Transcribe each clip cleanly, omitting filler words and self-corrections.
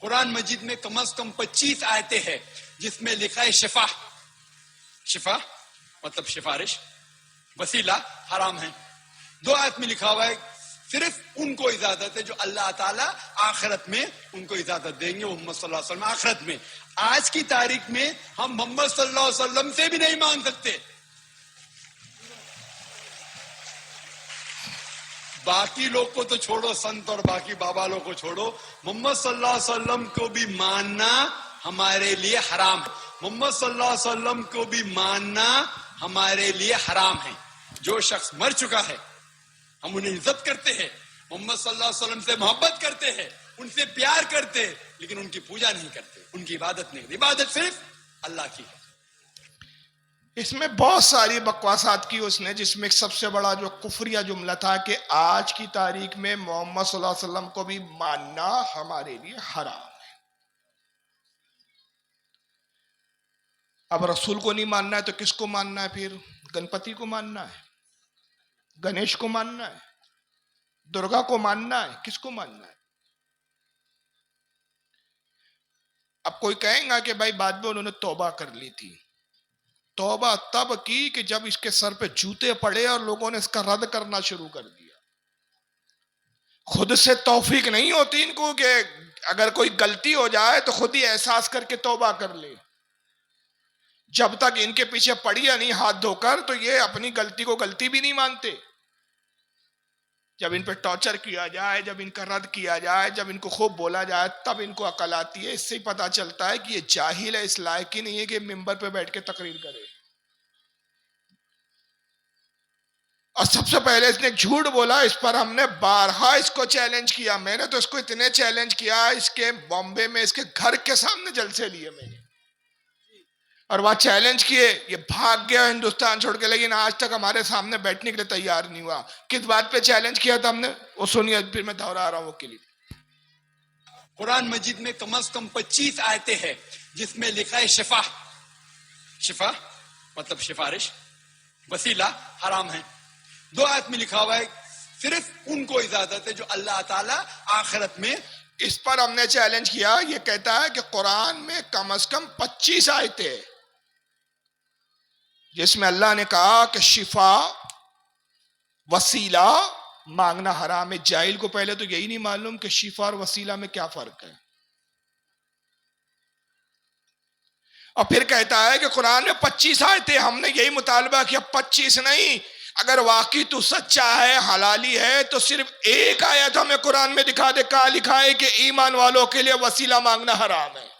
قرآن مجید میں کم از کم 25 آیتیں ہیں جس میں لکھا ہے شفا. شفا مطلب سفارش، وسیلہ حرام ہے. 2 آیت میں لکھا ہوا ہے صرف ان کو اجازت ہے جو اللہ تعالیٰ آخرت میں ان کو اجازت دیں گے، محمد صلی اللہ علیہ وسلم آخرت میں. آج کی تاریخ میں ہم محمد صلی اللہ علیہ وسلم سے بھی نہیں مانگ سکتے. باقی لوگ کو تو چھوڑو، سنت اور باقی بابا لوگ کو چھوڑو، محمد صلی اللہ علیہ وسلم کو بھی ماننا ہمارے لیے حرام ہے. محمد صلی اللہ علیہ وسلم کو بھی ماننا ہمارے لیے حرام ہے. جو شخص مر چکا ہے ہم انہیں عزت کرتے ہیں، محمد صلی اللہ علیہ وسلم سے محبت کرتے ہیں، ان سے پیار کرتے ہیں، لیکن ان کی پوجا نہیں کرتے، ان کی عبادت نہیں. عبادت صرف اللہ کی ہے. اس میں بہت ساری بکواسات کی اس نے، جس میں سب سے بڑا جو کفریہ جملہ تھا کہ آج کی تاریخ میں محمد صلی اللہ علیہ وسلم کو بھی ماننا ہمارے لیے حرام ہے. اب رسول کو نہیں ماننا ہے تو کس کو ماننا ہے؟ پھر گنپتی کو ماننا ہے، گنیش کو ماننا ہے، درگا کو ماننا ہے، کس کو ماننا ہے؟ اب کوئی کہیں گا کہ بھائی بعد میں انہوں نے توبہ کر لی تھی. توبہ تب کی کہ جب اس کے سر پہ جوتے پڑے اور لوگوں نے اس کا رد کرنا شروع کر دیا. خود سے توفیق نہیں ہوتی ان کو کہ اگر کوئی غلطی ہو جائے تو خود ہی احساس کر کے توبہ کر لے. جب تک ان کے پیچھے پڑی یا نہیں ہاتھ دھو کر تو یہ اپنی غلطی کو غلطی بھی نہیں مانتے. جب ان پہ ٹارچر کیا جائے، جب ان کا رد کیا جائے، جب ان کو خوب بولا جائے، تب ان کو عقل آتی ہے. اس سے ہی پتا چلتا ہے کہ یہ جاہل ہے، اس لائق ہی نہیں ہے کہ ممبر پہ بیٹھ کے تقریر کرے. اور سب سے پہلے اس نے جھوٹ بولا، اس پر ہم نے بارہا اس کو چیلنج کیا. میں نے تو اس کو اتنے چیلنج کیا، اس کے بامبے میں اس کے گھر کے سامنے جلسے لیے میں نے، اور وہاں چیلنج کیے. یہ بھاگ گیا ہندوستان چھوڑ کے، لیکن آج تک ہمارے سامنے بیٹھنے کے لیے تیار نہیں ہوا. کس بات پہ چیلنج کیا تھا ہم نے؟ وہ سنیے، پھر میں دہرا رہا ہوں وہ کلپ. قرآن مجید میں کم از کم 25 آیتیں ہیں جس میں لکھا ہے شفا. شفا مطلب سفارش، وسیلہ حرام ہے. 2 آیت میں لکھا ہوا ہے صرف ان کو اجازت ہے جو اللہ تعالیٰ آخرت میں. اس پر ہم نے چیلنج کیا. یہ کہتا ہے کہ قرآن میں کم از کم 25 آیتیں جس میں اللہ نے کہا کہ شفا وسیلہ مانگنا حرام ہے. جاہل کو پہلے تو یہی نہیں معلوم کہ شفا اور وسیلہ میں کیا فرق ہے. اور پھر کہتا ہے کہ قرآن میں 25 آیتیں. ہم نے یہی مطالبہ کیا 25 نہیں. اگر واقعی تو سچا ہے، حلالی ہے، تو صرف ایک آیت ہمیں قرآن میں دکھا دے. کہاں لکھا ہے کہ ایمان والوں کے لیے وسیلہ مانگنا حرام ہے؟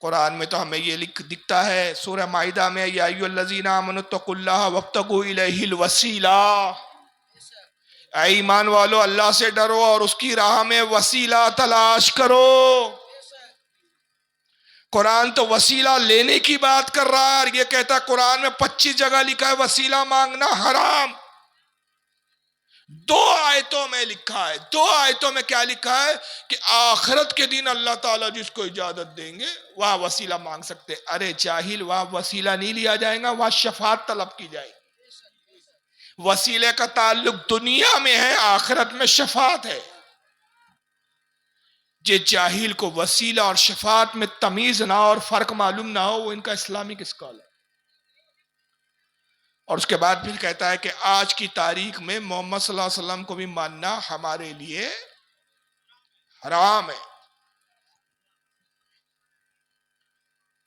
قرآن میں تو ہمیں یہ دکھتا ہے سورہ مائدہ میں، یا ایھا الذین آمنوا اتقوا اللہ وابتغوا الیہ الوسیلہ. اے ایمان والو، اللہ سے ڈرو اور اس کی راہ میں وسیلہ تلاش کرو. قرآن تو وسیلہ لینے کی بات کر رہا ہے، اور یہ کہتا ہے قرآن میں 25 جگہ لکھا ہے وسیلہ مانگنا حرام. 2 آیتوں میں لکھا ہے. 2 آیتوں میں کیا لکھا ہے؟ کہ آخرت کے دن اللہ تعالیٰ جس کو اجازت دیں گے وہاں وسیلہ مانگ سکتے. ارے جاہل، وہاں وسیلہ نہیں لیا جائے گا، وہاں شفاعت طلب کی جائے گی. وسیلے کا تعلق دنیا میں ہے، آخرت میں شفاعت ہے. جے جاہل کو وسیلہ اور شفاعت میں تمیز نہ ہو اور فرق معلوم نہ ہو، وہ ان کا اسلامک اسکالر. اور اس کے بعد پھر کہتا ہے کہ آج کی تاریخ میں محمد صلی اللہ علیہ وسلم کو بھی ماننا ہمارے لیے حرام ہے.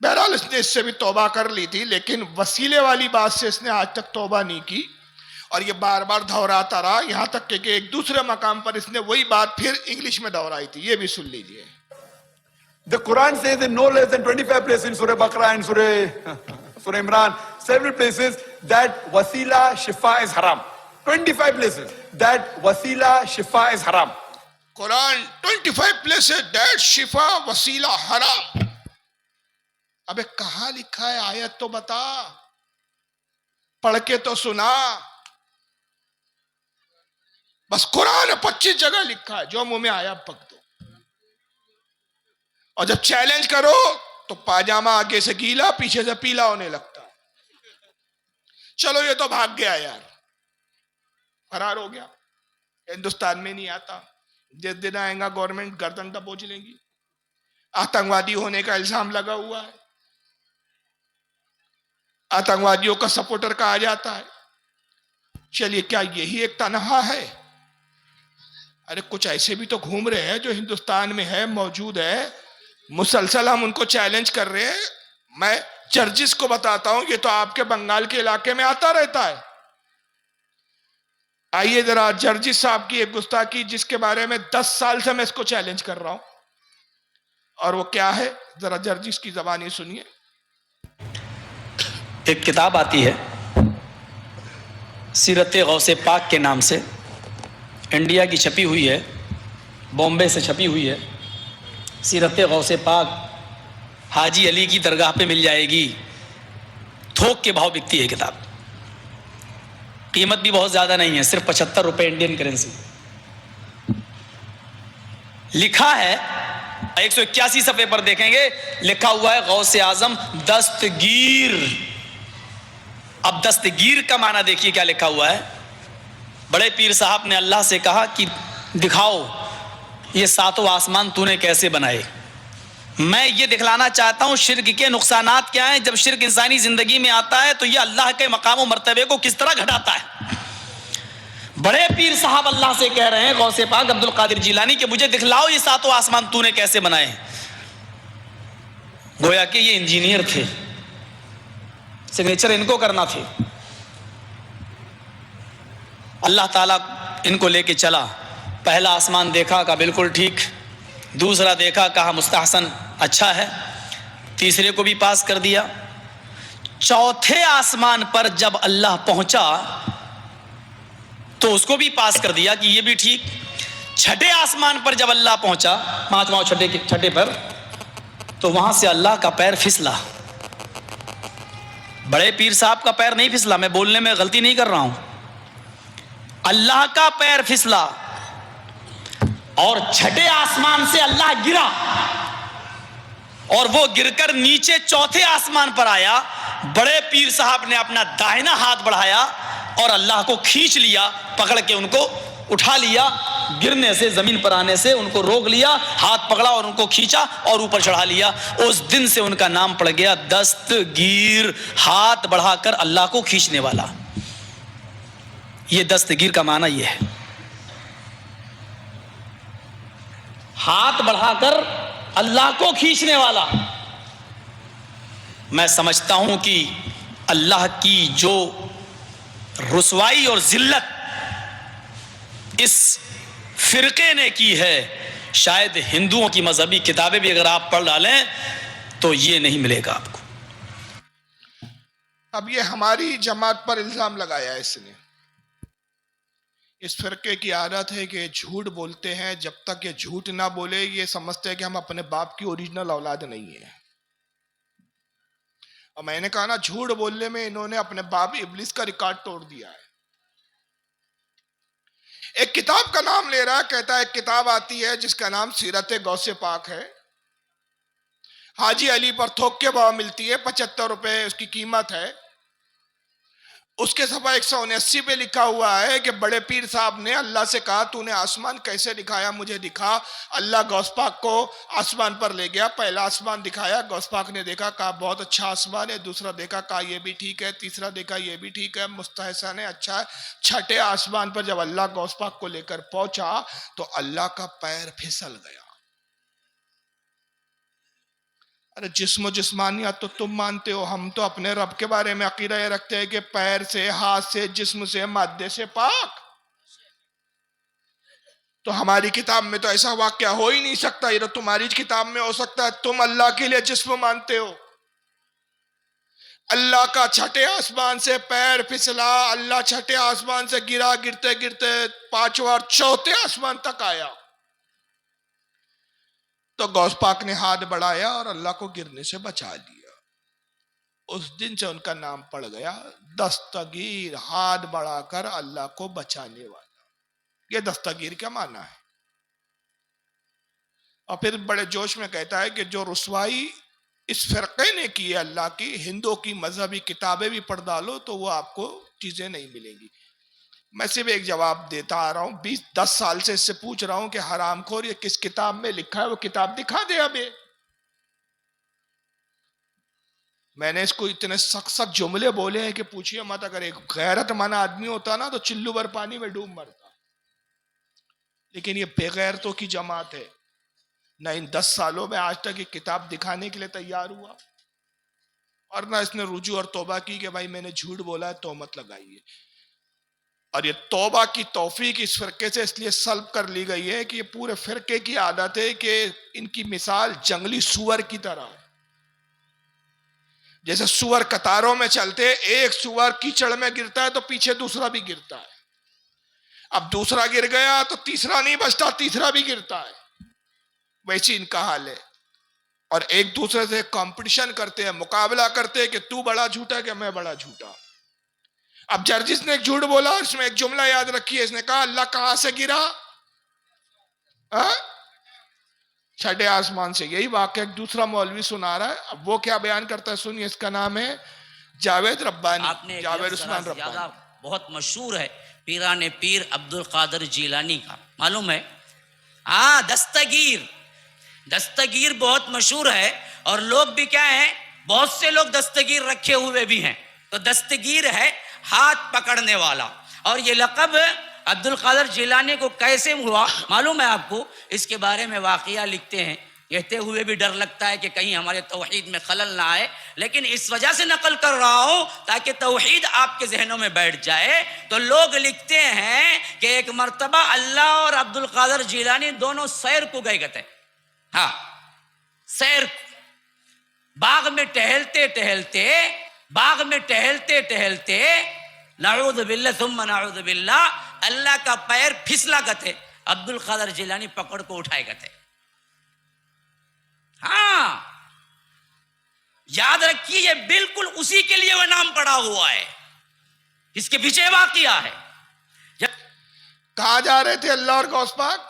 بہرحال اس نے اس سے بھی توبہ کر لی تھی، لیکن وسیلے والی بات سے اس نے آج تک توبہ نہیں کی، اور یہ بار بار دہراتا رہا، یہاں تک کہ ایک دوسرے مقام پر اس نے وہی بات پھر انگلش میں دہرائی تھی. یہ بھی سن لیجئے. The Quran says in no less than 25 places in Surah Baqarah and Surah Imran, several places that wasila shifa is haram. 25 places that wasila shifa is haram. Quran 25 places that شفا وسیلہ حرام. ابے کہاں لکھا ہے؟ آیت تو بتا، پڑھ کے تو سنا. بس قرآن 25 جگہ لکھا ہے، جو منہ میں آیا پک دو. اور جب چیلنج کرو تو پاجامہ آگے سے گیلا پیچھے سے پیلا ہونے لگتا. چلو یہ تو بھاگ گیا یار، فرار ہو گیا، ہندوستان میں نہیں آتا، जिस दिन आएगा गवर्नमेंट गर्दन दबोच लेंगी। आतंकवादी होने का इल्जाम लगा हुआ है, आतंकवादियों का सपोर्टर कहा जाता है। चलिए, क्या यही एक तनहा है? अरे कुछ ऐसे भी तो घूम रहे हैं जो हिंदुस्तान में है, मौजूद है, मुसलसल हम उनको चैलेंज कर रहे हैं। मैं जर्जिस को बताता हूं, ये तो आपके बंगाल के इलाके में आता रहता है। आइए जरा जर्जिस साहब की एक गुस्ताखी, जिसके बारे में 10 साल से मैं इसको चैलेंज कर रहा हूं, और वो क्या है, जरा जर्जिस की जबानी सुनिए। एक किताब आती है सीरत गौसे पाक के नाम से, इंडिया की छपी हुई है, बॉम्बे से छपी हुई है। सीरत गौसे पाक हाजी अली की दरगाह पे मिल जाएगी, थोक के भाव बिकती है किताब, कीमत भी बहुत ज़्यादा नहीं है, सिर्फ 75 रुपये इंडियन करेंसी। लिखा है 181 सफ़े पर देखेंगे, लिखा हुआ है गौसे आजम दस्तगीर। अब दस्तगीर का माना देखिए क्या लिखा हुआ है। बड़े पीर साहब ने अल्लाह से कहा कि दिखाओ ये सातों आसमान तूने कैसे बनाए। मैं ये दिखलाना चाहता हूं शिर्क के नुकसानात क्या हैं। जब शिर्क इंसानी जिंदगी में आता है तो ये अल्लाह के मकाम और मर्तबे को किस तरह घटाता है। बड़े पीर साहब अल्लाह से कह रहे हैं, गौसे पाक अब्दुल कादिर जिलानी, कि मुझे दिखलाओ ये सातों आसमान तूने कैसे बनाए। गोया कि ये इंजीनियर थे, सिग्नेचर इनको करना थे। अल्लाह ताला इनको लेके चला, पहला आसमान देखा, कहा बिल्कुल ठीक, दूसरा देखा, कहा मुस्तहसन, अच्छा है, तीसरे को भी पास कर दिया। चौथे आसमान पर जब अल्लाह पहुंचा तो उसको भी पास कर दिया कि ये भी ठीक। छठे आसमान पर जब अल्लाह पहुंचा, पांचवां छठे पर, तो वहां से अल्लाह का पैर फिसला। बड़े पीर साहब का पैर नहीं फिसला, मैं बोलने में गलती नहीं कर रहा हूं, अल्लाह का पैर फिसला और छठे आसमान से अल्लाह गिरा और वो गिरकर नीचे चौथे आसमान पर आया। बड़े पीर साहब ने अपना दाहिना हाथ बढ़ाया और अल्लाह को खींच लिया, पकड़ के उनको उठा लिया, गिरने से, जमीन पर आने से उनको रोक लिया, हाथ पकड़ा और उनको खींचा और ऊपर चढ़ा लिया। उस दिन से उनका नाम पड़ गया दस्तगीर, हाथ बढ़ाकर अल्लाह को खींचने वाला। ये दस्तगीर का माना ये है, हाथ बढ़ाकर अल्लाह को खींचने वाला। मैं समझता हूं कि अल्लाह की जो रुसवाई और जिल्लत इस फिरके ने की है, शायद हिंदुओं की मजहबी किताबें भी अगर आप पढ़ डालें तो ये नहीं मिलेगा आपको। अब ये हमारी जमात पर इल्जाम लगाया है इसने। इस फिरके की आदत है कि झूठ बोलते हैं, जब तक ये झूठ ना बोले ये समझते हैं कि हम अपने बाप की ओरिजिनल औलाद नहीं है। और मैंने कहा ना, झूठ बोलने में इन्होंने अपने बाप इब्लिस का रिकॉर्ड तोड़ दिया है। एक किताब का नाम ले रहा है, कहता है एक किताब आती है जिसका नाम सीरत गौसे पाक है, हाजी अली पर थोक के भाव मिलती है, 75 रुपए उसकी कीमत है। उसके सफा 179 पे लिखा हुआ है कि बड़े पीर साहब ने अल्लाह से कहा तूने आसमान कैसे दिखाया, मुझे दिखा। अल्लाह गौस पाक को आसमान पर ले गया, पहला आसमान दिखाया, गौस पाक ने देखा, कहा बहुत अच्छा आसमान है, दूसरा देखा, कहा ये भी ठीक है, तीसरा देखा ये भी ठीक है, मुस्तहसन है, अच्छा है। छठे आसमान पर जब अल्लाह गौस पाक को लेकर पहुंचा तो अल्लाह का पैर फिसल गया। अरे जिस्म जिस्मानियत तो तुम मानते हो, हम तो अपने रब के बारे में अकीदा ये रखते हैं कि पैर से, हाथ से, जिस्म से, मादे से पाक। तो हमारी किताब में तो ऐसा वाक्या हो ही नहीं सकता, ये तो तुम्हारी किताब में हो सकता है। तुम अल्लाह के लिए जिस्म मानते हो। अल्लाह का छठे आसमान से पैर फिसला, अल्लाह छठे आसमान से गिरा, गिरते गिरते पांचवा और चौथे आसमान तक आया। तो गौस पाक ने हाथ बढ़ाया और अल्लाह को गिरने से बचा लिया। उस दिन से उनका नाम पड़ गया दस्तगीर, हाथ बढ़ाकर अल्लाह को बचाने वाला। ये दस्तगीर क्या माना है। और फिर बड़े जोश में कहता है कि जो रुसवाई इस फिरके ने की है अल्लाह की, हिंदुओं की मजहबी किताबें भी पढ़ डालो तो वो आपको चीजें नहीं मिलेंगी। میں صرف ایک جواب دیتا آ رہا ہوں، 10 سال سے اس سے پوچھ رہا ہوں کہ حرام خور یہ کس کتاب میں لکھا ہے، وہ کتاب دکھا دے ابھی. میں نے اس کو اتنے سخت جملے بولے ہیں کہ پوچھئے مت، اگر ایک غیرت مند آدمی ہوتا نا تو چلو بھر پانی میں ڈوب مرتا، لیکن یہ بے غیرتوں کی جماعت ہے، نہ ان 10 سالوں میں آج تک یہ کتاب دکھانے کے لیے تیار ہوا، اور نہ اس نے رجوع اور توبہ کی کہ بھائی میں نے جھوٹ بولا ہے، تہمت لگائی ہے. اور یہ توبہ کی توفیق اس فرقے سے اس لیے سلب کر لی گئی ہے کہ یہ پورے فرقے کی عادت ہے کہ ان کی مثال جنگلی سور کی طرح ہے. جیسے سور قطاروں میں چلتے، ایک سور کیچڑ میں گرتا ہے تو پیچھے دوسرا بھی گرتا ہے، اب دوسرا گر گیا تو تیسرا نہیں بچتا، تیسرا بھی گرتا ہے. ویسی ان کا حال ہے، اور ایک دوسرے سے کمپٹیشن کرتے ہیں، مقابلہ کرتے ہیں کہ تو بڑا جھوٹا کہ میں بڑا جھوٹا. اب جرجس نے ایک جھوٹ بولا، اس میں ایک جملہ یاد رکھیے، اس نے کہا اللہ کہاں سے گرا؟ چھٹے آسمان سے. یہی واقعہ ایک دوسرا مولوی سنا رہا ہے، اب وہ کیا بیان کرتا ہے سنیے. اس کا نام ہے جاوید ربانی، آپ نے جاوید عثمان ربانی. بہت مشہور ہے پیران پیر عبد القادر جیلانی کا، معلوم ہے؟ ہاں، دستگیر بہت مشہور ہے، اور لوگ بھی کیا ہیں، بہت سے لوگ دستگیر رکھے ہوئے بھی ہیں. تو دستگیر ہے ہاتھ پکڑنے والا، اور یہ لقب عبد القادر جیلانی کو کیسے ہوا معلوم ہے آپ کو؟ اس کے بارے میں واقعہ لکھتے ہیں، کہتے ہوئے بھی ڈر لگتا ہے کہ کہیں ہمارے توحید میں خلل نہ آئے، لیکن اس وجہ سے نقل کر رہا ہوں تاکہ توحید آپ کے ذہنوں میں بیٹھ جائے. تو لوگ لکھتے ہیں کہ ایک مرتبہ اللہ اور عبد القادر جیلانی دونوں سیر کو گئے تھے. ہاں، سیر باغ میں ٹہلتے نعوذ باللہ ثم نعوذ باللہ، اللہ کا پیر پھسلا گتے، عبد القادر جیلانی پکڑ کو اٹھائے گتے. ہاں، یاد رکھیے یہ بالکل اسی کے لیے وہ نام پڑا ہوا ہے، اس کے پیچھے واقعہ ہے. کہاں جا رہے تھے اللہ اور غوث پاک؟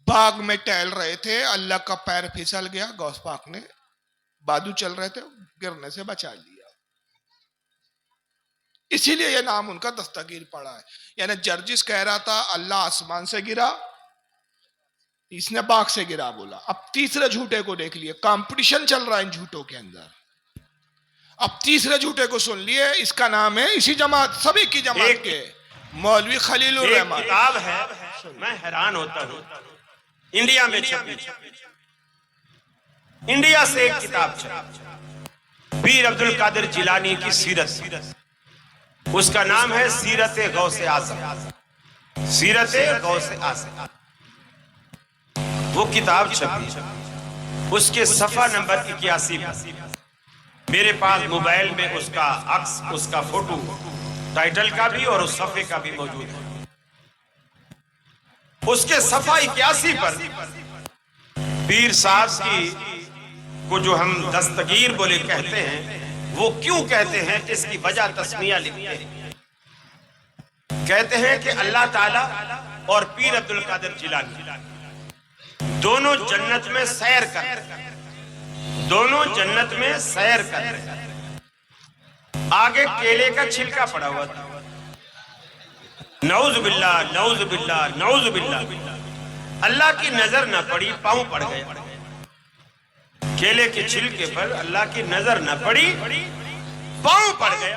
باغ میں ٹہل رہے تھے، اللہ کا پیر پھسل گیا، غوث پاک نے بادو چل رہے تھے، گرنے سے بچا لیا. اسی لیے یہ نام ان کا دستگیر پڑا ہے. یعنی جرجس کہہ رہا تھا اللہ آسمان سے گرا، اس نے باغ سے گرا بولا. اب تیسرے جھوٹے کو دیکھ لیے، کمپٹیشن چل رہا ہے ان جھوٹوں کے اندر. اب تیسرے جھوٹے کو سن لیے، اس کا نام ہے اسی جماعت، سبھی کی جماعت کے مولوی خلیل الرحمان. کتاب ہے، میں حیران ہوتا ہوں، انڈیا میں چھپی، انڈیا سے ایک کتاب چھپی، پیر عبد القادر جیلانی کی سیرت، اس کا نام ہے سیرت غوث اعظم. سیرت غوث اعظم وہ کتاب چھپی، اس کے صفحہ نمبر 81 میرے پاس موبائل میں اس کا عکس، اس کا فوٹو، ٹائٹل کا بھی اور اس صفحے کا بھی موجود ہے. اس کے صفحہ 81 پر پیر صاحب کی کو جو ہم دستگیر بولے کہتے ہیں، وہ کیوں کہتے ہیں اس کی وجہ تسمیہ لکھتے ہیں. کہتے ہیں کہ اللہ تعالیٰ اور پیر عبد القادر جیلانی دونوں جنت میں سیر کر، دونوں جنت میں سیر کر، آگے کیلے کا چھلکا پڑا ہوا تھا. نعوذ باللہ، نعوذ باللہ، نعوذ باللہ، اللہ کی نظر نہ پڑی، پاؤں پڑ گئے. کیلے کے چھلکے پر اللہ کی نظر نہ پڑی، پاؤں پڑ گئے.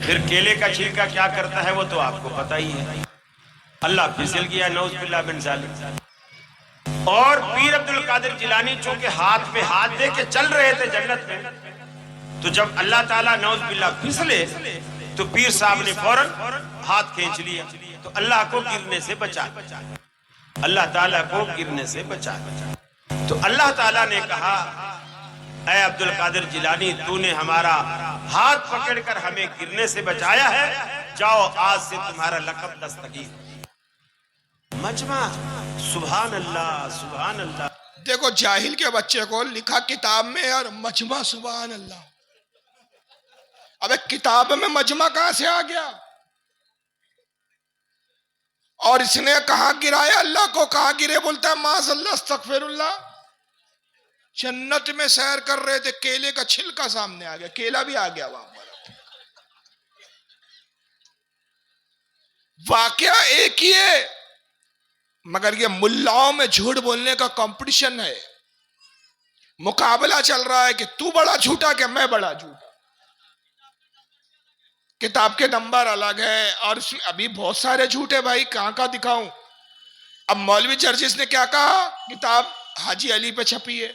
پھر کیلے کا چھلکا کیا کرتا ہے وہ تو آپ کو پتہ ہی ہے، اللہ پھسل گیا، نعوذ باللہ من ذالک. اور پیر عبد القادر جیلانی چونکہ ہاتھ پہ ہاتھ دے کے چل رہے تھے جنت میں، تو جب اللہ تعالیٰ نعوذ باللہ پھسلے تو پیر صاحب نے فوراً ہاتھ کھینچ لیا، تو اللہ کو گرنے سے بچا، اللہ تعالیٰ کو گرنے سے بچا. تو اللہ تعالیٰ نے کہا اے عبد القادر جیلانی، تو نے ہمارا ہاتھ پکڑ کر ہمیں گرنے سے بچایا ہے، جاؤ آج سے تمہارا لقب دستگیر. مجمع، سبحان اللہ، سبحان اللہ. دیکھو جاہل کے بچے کو لکھا کتاب میں اور مجمع، سبحان اللہ. اب ایک کتاب میں مجمع کہاں سے آ گیا؟ اور اس نے کہاں گرایا اللہ کو؟ کہاں گرے بولتا ہے معاذ اللہ، استغفر اللہ. जन्नत में सैर कर रहे थे, केले का छिलका सामने आ गया, केला भी आ गया वहां पर। वाकया एक ही है, मगर ये मुल्लाओं में झूठ बोलने का कंपटीशन है, मुकाबला चल रहा है कि तू बड़ा झूठा कि मैं बड़ा झूठा। किताब के नंबर अलग है और इसमें अभी बहुत सारे झूठे भाई, कहां कहां दिखाऊं। अब मौलवी जर्जिस ने क्या कहा, किताब हाजी अली पे छपी है,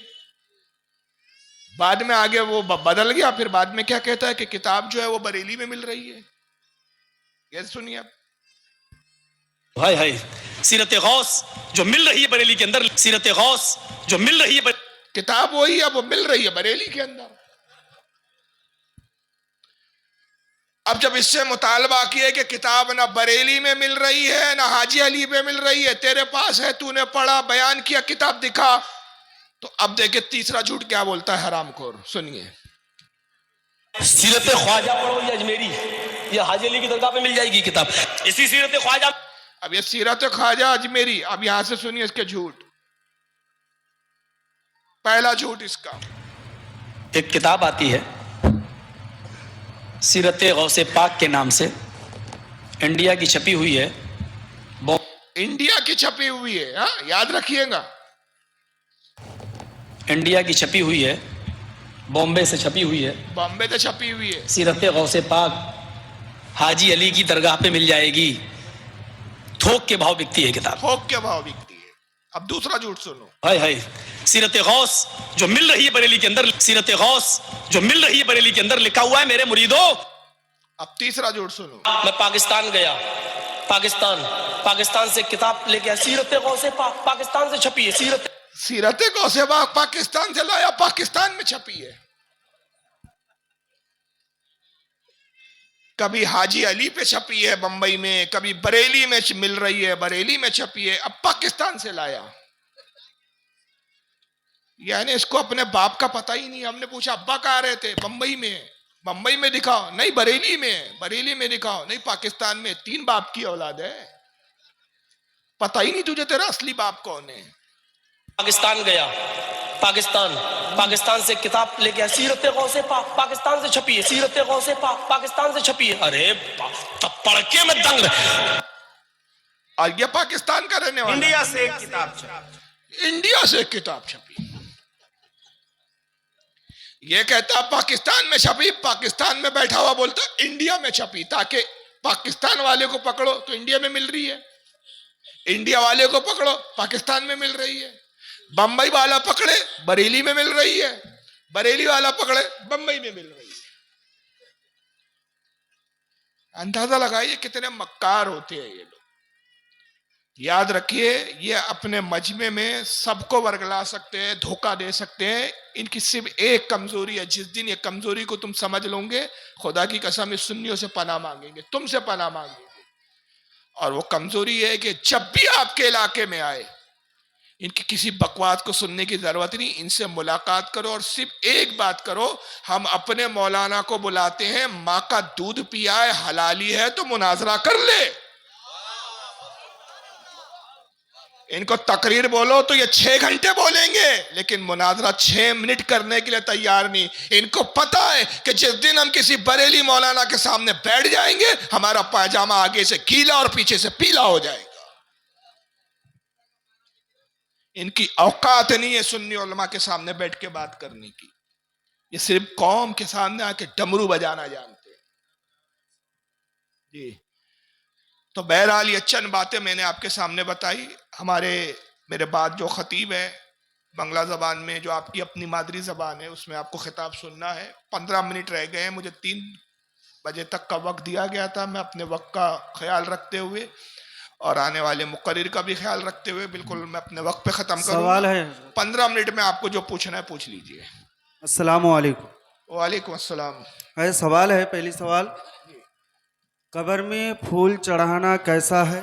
बाद में आगे वो बदल गया, फिर बाद में क्या कहता है कि किताब जो है वो बरेली में मिल रही है। ये सुनिए आप। हाय हाय, सीरत गौस जो मिल रही है बरेली के अंदर, सीरत गौस जो मिल रही है किताब वही है, वो मिल रही है बरेली के अंदर। अब जब इससे मुतालबा किया कि किताब ना बरेली में मिल रही है ना हाजी अली में मिल रही है, तेरे पास है, तूने पढ़ा, बयान किया, किताब दिखा, तो अब देखे तीसरा झूठ क्या बोलता है हरामखोर। सुनिए, सीरत ख्वाजा पढ़ो ये अजमेरी, ये हाजी अली की दरगाह पे मिल जाएगी किताब, इसी सीरत ख्वाजा। अब ये सीरत ख्वाजा अजमेरी, अब यहां से सुनिए इसके झूठ। पहला झूठ इसका, एक किताब आती है सीरत गौसे पाक के नाम से, इंडिया की छपी हुई है, इंडिया की छपी हुई है, हाँ याद रखिएगा, इंडिया की छपी हुई है, बॉम्बे से छपी हुई है, बॉम्बे से छपी हुई है। सीरत गौसे पाक हाजी अली की दरगाह पे मिल जाएगी, थोक के भाव बिकती है किताब, थोक के भाव बिकती है। अब दूसरा झूठ सुनो, हाय हाय, सीरत गौस जो मिल रही है बरेली के अंदर, सीरत गौस जो मिल रही है बरेली के अंदर, लिखा हुआ है मेरे मुरीदों। अब तीसरा झूठ सुनो, मैं पाकिस्तान गया, पाकिस्तान से किताब लेके आया, सीरत गौसे पाक पाकिस्तान से छपी है, सीरत गौसे पाक पाकिस्तान से लाया, पाकिस्तान में छपी है। कभी हाजी अली पे छपी है बंबई में, कभी बरेली में मिल रही है, बरेली में छपी है, अब पाकिस्तान से लाया। यानी इसको अपने बाप का पता ही नहीं। हमने पूछा अब्बा कहाँ रहते, बंबई में, बंबई में दिखाओ, नहीं बरेली में, बरेली में दिखाओ, नहीं पाकिस्तान में। तीन बाप की औलाद है, पता ही नहीं तुझे तेरा असली बाप कौन है। पाकिस्तान गया, पाकिस्तान से किताब लेके आया, सीरत गौसे पाक पाकिस्तान से छपी है, सीरत गौसे पाक पाकिस्तान से छपी है। अरे तब पढ़ के मैं दंग। और ये पाकिस्तान का रहने वाला, इंडिया से एक किताब छपी, इंडिया से एक किताब छपी, ये कहता पाकिस्तान में छपी, पाकिस्तान में बैठा हुआ बोलता इंडिया में छपी, ताकि पाकिस्तान वाले को पकड़ो तो इंडिया में मिल रही है, इंडिया वाले को पकड़ो पाकिस्तान में मिल रही है, बंबई वाला पकड़े बरेली में मिल रही है, बरेली वाला पकड़े बंबई में मिल रही है। अंदाजा लगाइए कितने मक्कार होते हैं ये लोग। याद रखिए, ये अपने मजमे में सबको वर्गला सकते हैं, धोखा दे सकते हैं। इनकी सिर्फ एक कमजोरी है, जिस दिन ये कमजोरी को तुम समझ लोगे, खुदा की कसम इस सुन्नियों से पनाह मांगेंगे, तुमसे पनाह मांगेंगे। और वो कमजोरी है कि जब भी आपके इलाके में आए, इनकी किसी बकवास को सुनने की जरूरत नहीं, इनसे मुलाकात करो और सिर्फ एक बात करो, हम अपने मौलाना को बुलाते हैं, माँ का दूध पिया है, हलाली है तो मुनाजरा कर ले। इनको तकरीर बोलो तो ये 6 घंटे बोलेंगे, लेकिन मुनाजरा 6 मिनट करने के लिए तैयार नहीं। इनको पता है कि जिस दिन हम किसी बरेली मौलाना के सामने बैठ जाएंगे, हमारा पायजामा आगे से गीला और पीछे से पीला हो जाएगा। इनकी औकात नहीं है सुन्नी उलमा के सामने बैठ के बात करने की। ये सिर्फ कौम के सामने आके डमरू बजाना जानते हैं जी। तो बहरहाल ये चंद बातें मैंने आपके सामने बताई। मेरे बाद जो खतीब है बंगला जबान में, जो आपकी अपनी मादरी जबान है, उसमें आपको खिताब सुनना है। 15 मिनट रह गए हैं, मुझे 3 बजे तक का वक्त दिया गया था। मैं अपने वक्त का ख्याल रखते हुए और आने वाले मुकर्रिर का भी ख्याल रखते हुए बिल्कुल मैं अपने वक्त पे ख़त्म करूँगा। सवाल है 15 मिनट में आपको जो पूछना है पूछ लीजिए। अस्सलाम वालेकुम। वालेकुम अस्सलाम। है सवाल है, पहली सवाल, कब्र में फूल चढ़ाना कैसा है?